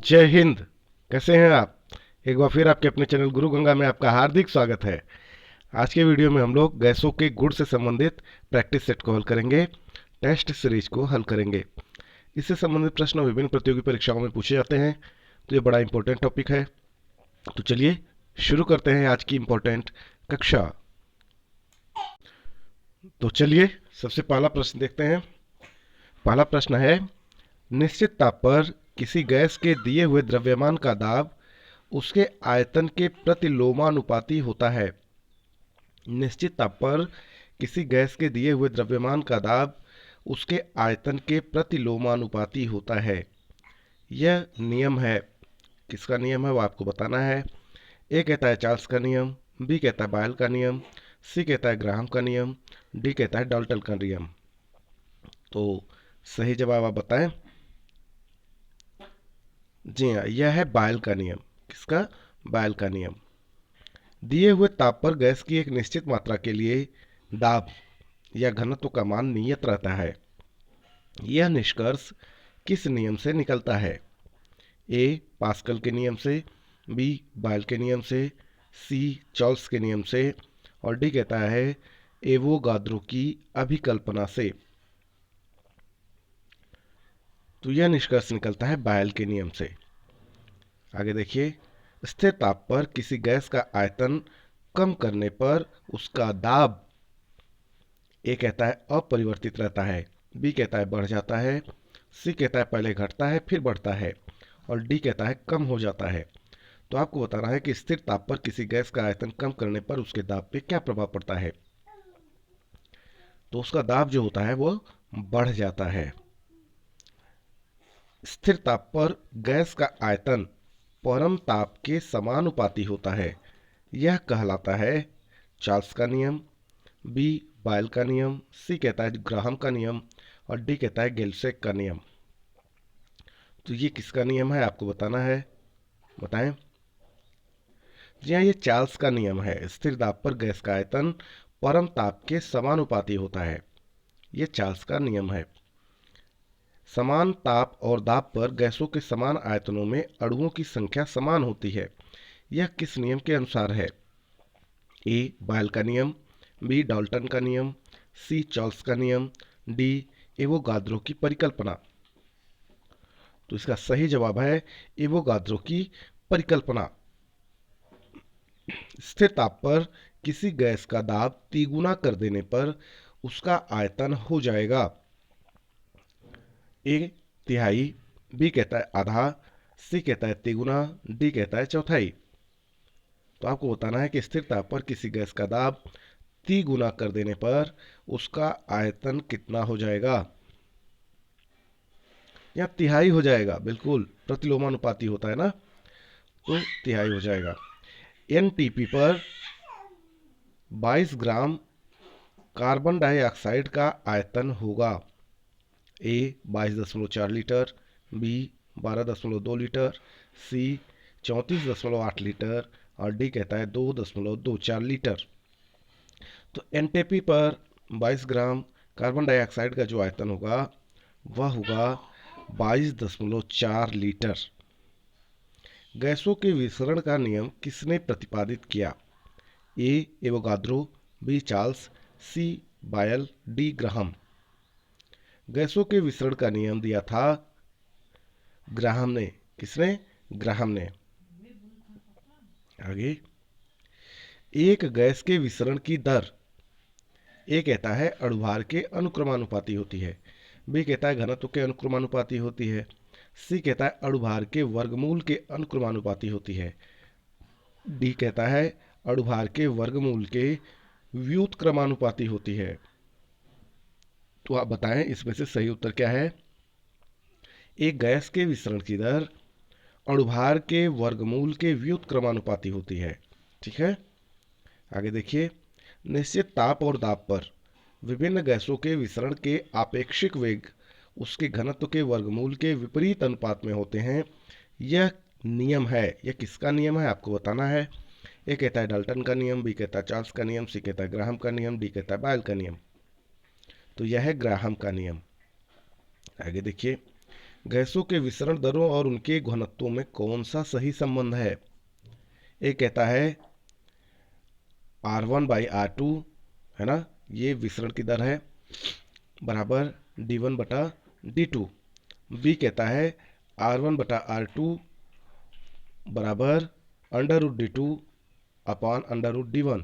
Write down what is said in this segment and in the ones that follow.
जय हिंद। कैसे हैं आप? एक बार फिर आपके अपने चैनल गुरु गंगा में आपका हार्दिक स्वागत है। आज के वीडियो में हम लोग गैसों के गुण से संबंधित प्रैक्टिस सेट को हल करेंगे, टेस्ट सीरीज को हल करेंगे। इससे संबंधित प्रश्न विभिन्न प्रतियोगी परीक्षाओं में पूछे जाते हैं, तो ये बड़ा इंपॉर्टेंट टॉपिक है। तो चलिए शुरू करते हैं आज की इंपॉर्टेंट कक्षा। तो चलिए सबसे पहला प्रश्न देखते हैं। पहला प्रश्न है, निश्चित ताप पर किसी गैस के दिए हुए द्रव्यमान का दाब उसके आयतन के प्रतिलोमानुपाती होता है। निश्चित ताप पर किसी गैस के दिए हुए द्रव्यमान का दाब उसके आयतन के प्रतिलोमानुपाती होता है। यह नियम है। किसका नियम है वो आपको बताना है। ए कहता है चार्ल्स का नियम, बी कहता है बायल का नियम, सी कहता है ग्राहम का नियम, डी कहता है डाल्टन का नियम। तो सही जवाब आप बताएं। जी हाँ, यह है बायल का नियम। किसका? बायल का नियम। दिए हुए ताप पर गैस की एक निश्चित मात्रा के लिए दाब या घनत्व का मान नियत रहता है। यह निष्कर्ष किस नियम से निकलता है? ए पास्कल के नियम से, बी बायल के नियम से, सी चार्ल्स के नियम से और डी कहता है एवोगाद्रो की अभिकल्पना से। तो यह निष्कर्ष निकलता है बायल के नियम से। आगे देखिए, स्थिर ताप पर किसी गैस का आयतन कम करने पर उसका दाब ए कहता है अपरिवर्तित रहता है, बी कहता है बढ़ जाता है, सी कहता है पहले घटता है फिर बढ़ता है और डी कहता है कम हो जाता है। तो आपको बताना है कि स्थिर ताप पर किसी गैस का आयतन कम करने पर उसके दाब पे क्या प्रभाव पड़ता है। तो उसका दाब जो होता है वो बढ़ जाता है। स्थिर ताप पर गैस का आयतन परम ताप के समानुपाती होता है। यह कहलाता है चार्ल्स का नियम, बी बायल का नियम, सी कहता है ग्राहम का नियम और डी कहता है गेल्सेक का नियम। तो ये किसका नियम है आपको बताना है, बताएं। जी हाँ, ये चार्ल्स का नियम है। स्थिर दाब पर गैस का आयतन परम ताप के समानुपाती होता है। ये चार्ल्स का नियम है। समान ताप और दाब पर गैसों के समान आयतनों में अणुओं की संख्या समान होती है। यह किस नियम के अनुसार है? ए बायल का नियम, बी डाल्टन का नियम, सी चार्ल्स का नियम, डी एवोगाद्रो की परिकल्पना। तो इसका सही जवाब है एवोगाद्रो की परिकल्पना। स्थिर ताप पर किसी गैस का दाब तिगुना कर देने पर उसका आयतन हो जाएगा ए तिहाई, बी कहता है आधा, सी कहता है तिगुना, डी कहता है चौथाई। तो आपको बताना है कि स्थिर ताप पर किसी गैस का दाब तिगुना कर देने पर उसका आयतन कितना हो जाएगा। या तिहाई हो जाएगा, बिल्कुल प्रतिलोमानुपाती होता है ना, तो तिहाई हो जाएगा। एनटीपी पर 22 ग्राम कार्बन डाइऑक्साइड का आयतन होगा। ए 22.4 लीटर, बी 12.2 लीटर, सी 34.8 लीटर और डी कहता है 2.24 लीटर। तो एनटीपी पर 22 ग्राम कार्बन डाइऑक्साइड का जो आयतन होगा वह होगा 22.4 लीटर। गैसों के विसरण का नियम किसने प्रतिपादित किया? ए एवोगाद्रो, बी चार्ल्स, सी बायल, डी ग्राहम। गैसों के विसरण का नियम दिया था ग्राहम ने। किसने? ग्राहम ने। आगे, एक गैस के विसरण की दर ए कहता है अणुभार के अनुक्रमानुपाती होती है, बी कहता है घनत्व के अनुक्रमानुपाती होती है, सी कहता है अणुभार के वर्गमूल के अनुक्रमानुपाती होती है, डी कहता है अणुभार के वर्गमूल के व्युत्क्रमानुपाती होती है। तो आप बताएं इसमें से सही उत्तर क्या है। एक गैस के विसरण की दर अणुभार के वर्गमूल के व्युत्क्रमानुपाती होती है। ठीक है, आगे देखिए, निश्चित ताप और दाब पर विभिन्न गैसों के विसरण के आपेक्षिक वेग उसके घनत्व के वर्गमूल के विपरीत अनुपात में होते हैं। यह नियम है। यह किसका नियम है आपको बताना है। ए कहता है डाल्टन का नियम, बी कहता है चार्ल्स का नियम, सी कहता है ग्राहम का नियम, डी कहता है बायल का नियम। तो यह है ग्राहम का नियम। आगे देखिए, गैसों के विसरण दरों और उनके घनत्वों में कौन सा सही संबंध है? एक कहता है R1/R2, है ना, ये विसरण की दर है, बराबर d1/d2। बी कहता है R1/R2 बराबर √d2 अपॉन √d1।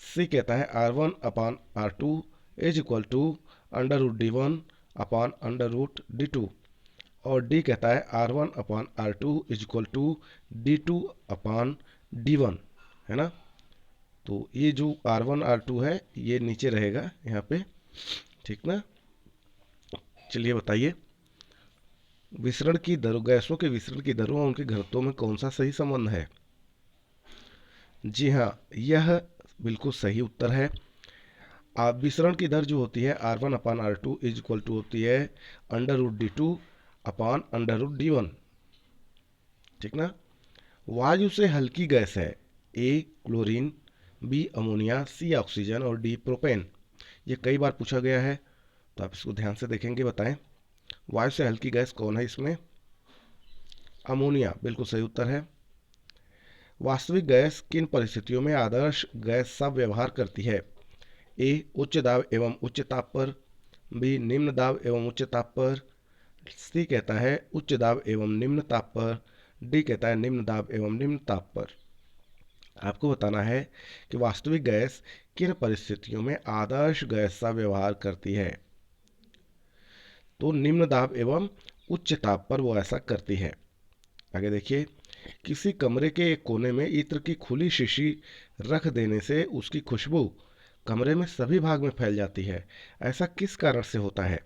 सी कहता है R1/R2 is equal to √d1 upon √d2। और डी कहता है R1/R2 is equal to d2 upon d1, है ना। तो ये जो R1/R2 है ये नीचे रहेगा यहाँ पे, ठीक ना। चलिए बताइए, विसरण की दरों, गैसों के विसरण की दरों और उनके घनत्वों में कौन सा सही संबंध है? जी हाँ, यह बिल्कुल सही उत्तर है। विसरण की दर जो होती है R1/R2 इज इक्वल टू होती है √d2 अपॉन √d1, ठीक ना। वायु से हल्की गैस है, ए क्लोरीन, बी अमोनिया, सी ऑक्सीजन और डी प्रोपेन। ये कई बार पूछा गया है, तो आप इसको ध्यान से देखेंगे। बताएं, वायु से हल्की गैस कौन है इसमें? अमोनिया, बिल्कुल सही उत्तर है। वास्तविक गैस किन परिस्थितियों में आदर्श गैस सा व्यवहार करती है? ए उच्च दाब एवं उच्च ताप पर, बी निम्न दाब एवं उच्च ताप पर, सी कहता है उच्च दाब एवं निम्न ताप पर, डी कहता है निम्न दाब एवं निम्न ताप पर। आपको बताना है कि वास्तविक गैस किन परिस्थितियों में आदर्श गैस सा व्यवहार करती है। तो निम्न दाब एवं उच्च ताप पर वो ऐसा करती है। आगे देखिए, किसी कमरे के एक कोने में इत्र की खुली शीशी रख देने से उसकी खुशबू कमरे में सभी भाग में फैल जाती है। ऐसा किस कारण से होता है?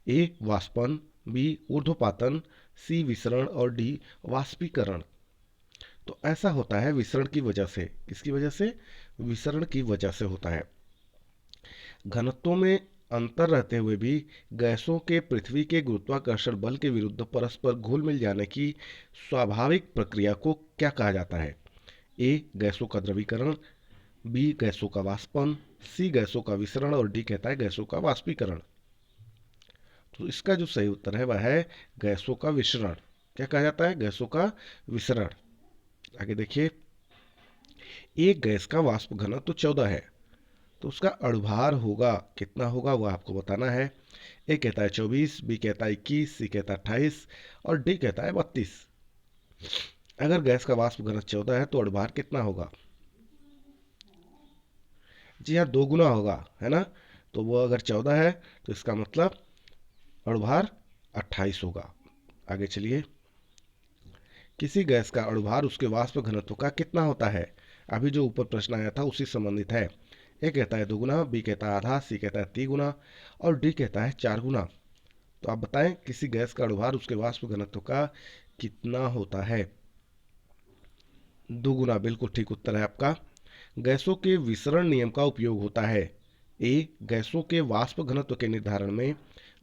ए वाष्पन, बी ऊर्ध्वपातन, सी विसरण और डी वाष्पीकरण। तो ऐसा होता है विसरण की वजह से। किसकी वजह से? विसरण की वजह से होता है। घनत्वों में अंतर रहते हुए भी गैसों के पृथ्वी के गुरुत्वाकर्षण बल के विरुद्ध परस्पर घुल मिल जाने की स्वाभाविक प्रक्रिया को क्या कहा जाता है? ए गैसों का द्रवीकरण, बी गैसों का वाष्पन, सी गैसों का विसरण और डी कहता है गैसों का वाष्पीकरण। तो इसका जो सही उत्तर है वह है गैसों का विसरण। क्या कहा जाता है? गैसों का विसरण। आगे देखिए, एक गैस का वाष्प घनत्व 14 है, तो उसका अणुभार होगा कितना होगा वह आपको बताना है। ए कहता है 24, बी कहता है 21, सी कहता है 28 और डी कहता है 32। अगर गैस का वाष्प घनत्व 14 है तो अणुभार कितना होगा? जी हाँ, 2 गुना होगा, है ना। तो वो अगर 14 है तो इसका मतलब अणुभार 28 होगा। आगे चलिए, किसी गैस का अणुभार उसके वाष्प घनत्व का कितना होता है? अभी जो ऊपर प्रश्न आया था उसी संबंधित है। ए कहता है 2 गुना, बी कहता है आधा, सी कहता है 3 गुना और डी कहता है 4 गुना। तो आप बताएं, किसी गैस का अणुभार उसके वाष्प घनत्व का कितना होता है? 2 गुना, बिल्कुल ठीक उत्तर है आपका। गैसों के विसरण नियम का उपयोग होता है। ए गैसों के वाष्प घनत्व के निर्धारण में,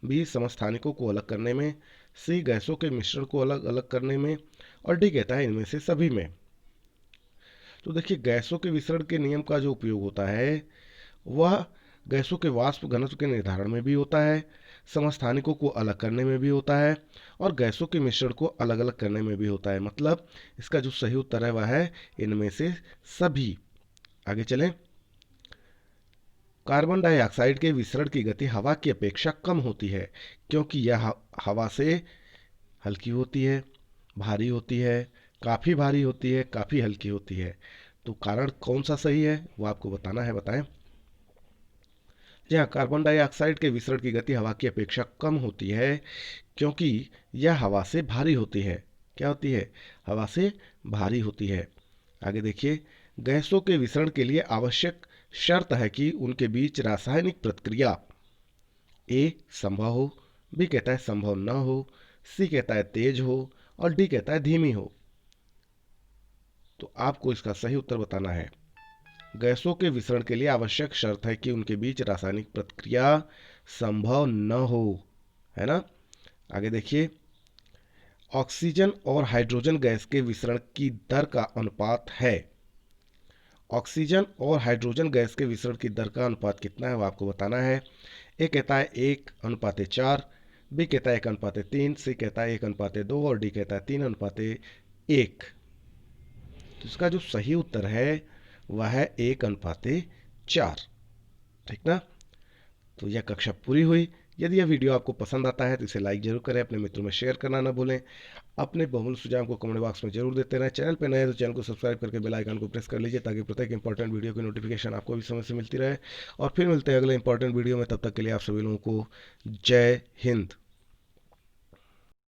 बी समस्थानिकों को अलग करने में, सी गैसों के मिश्रण को अलग अलग करने में और डी कहता है इनमें से सभी में। तो देखिए, गैसों के विसरण के नियम का जो उपयोग होता है वह गैसों के वाष्प घनत्व के निर्धारण में भी होता है, समस्थानिकों को अलग करने में भी होता है और गैसों के मिश्रण को अलग अलग करने में भी होता है। मतलब इसका जो सही उत्तर है वह है इनमें से सभी। आगे चलें, कार्बन डाइऑक्साइड के विसरण की गति हवा की अपेक्षा कम होती है क्योंकि यह हवा से हल्की होती है, भारी होती है, काफ़ी भारी होती है, काफ़ी हल्की होती है। तो कारण कौन सा सही है वो आपको बताना है। बताएं। जी हाँ, कार्बन डाइऑक्साइड के विसरण की गति हवा की अपेक्षा कम होती है क्योंकि यह हवा से भारी होती है। क्या होती है? हवा से भारी होती है। आगे देखिए, गैसों के विसरण के लिए आवश्यक शर्त है कि उनके बीच रासायनिक प्रतिक्रिया ए संभव हो, बी कहता है संभव न हो, सी कहता है तेज हो और डी कहता है धीमी हो। तो आपको इसका सही उत्तर बताना है। गैसों के विसरण के लिए आवश्यक शर्त है कि उनके बीच रासायनिक प्रतिक्रिया संभव न हो, है ना। आगे देखिए, ऑक्सीजन और हाइड्रोजन गैस के विसरण की दर का अनुपात है। ऑक्सीजन और हाइड्रोजन गैस के विसरण की दर का अनुपात कितना है वो आपको बताना है। ए कहता है 1:4, बी कहता है 1:3, सी कहता है 1:2 और डी कहता है 3:1। तो इसका जो सही उत्तर है वह है 1:4। ठीक ना। तो यह कक्षा पूरी हुई। यदि यह वीडियो आपको पसंद आता है तो इसे लाइक जरूर करें, अपने मित्रों में शेयर करना ना भूलें। अपने बहुमूल्य सुझाव को कमेंट बॉक्स में जरूर देते रहें। चैनल पर नए हैं तो चैनल को सब्सक्राइब करके बेल आइकन को प्रेस कर लीजिए ताकि प्रत्येक इंपॉर्टेंट वीडियो की नोटिफिकेशन आपको भी समय से मिलती रहे। और फिर मिलते हैं अगले इंपॉर्टेंट वीडियो में, तब तक के लिए आप सभी लोगों को जय हिंद।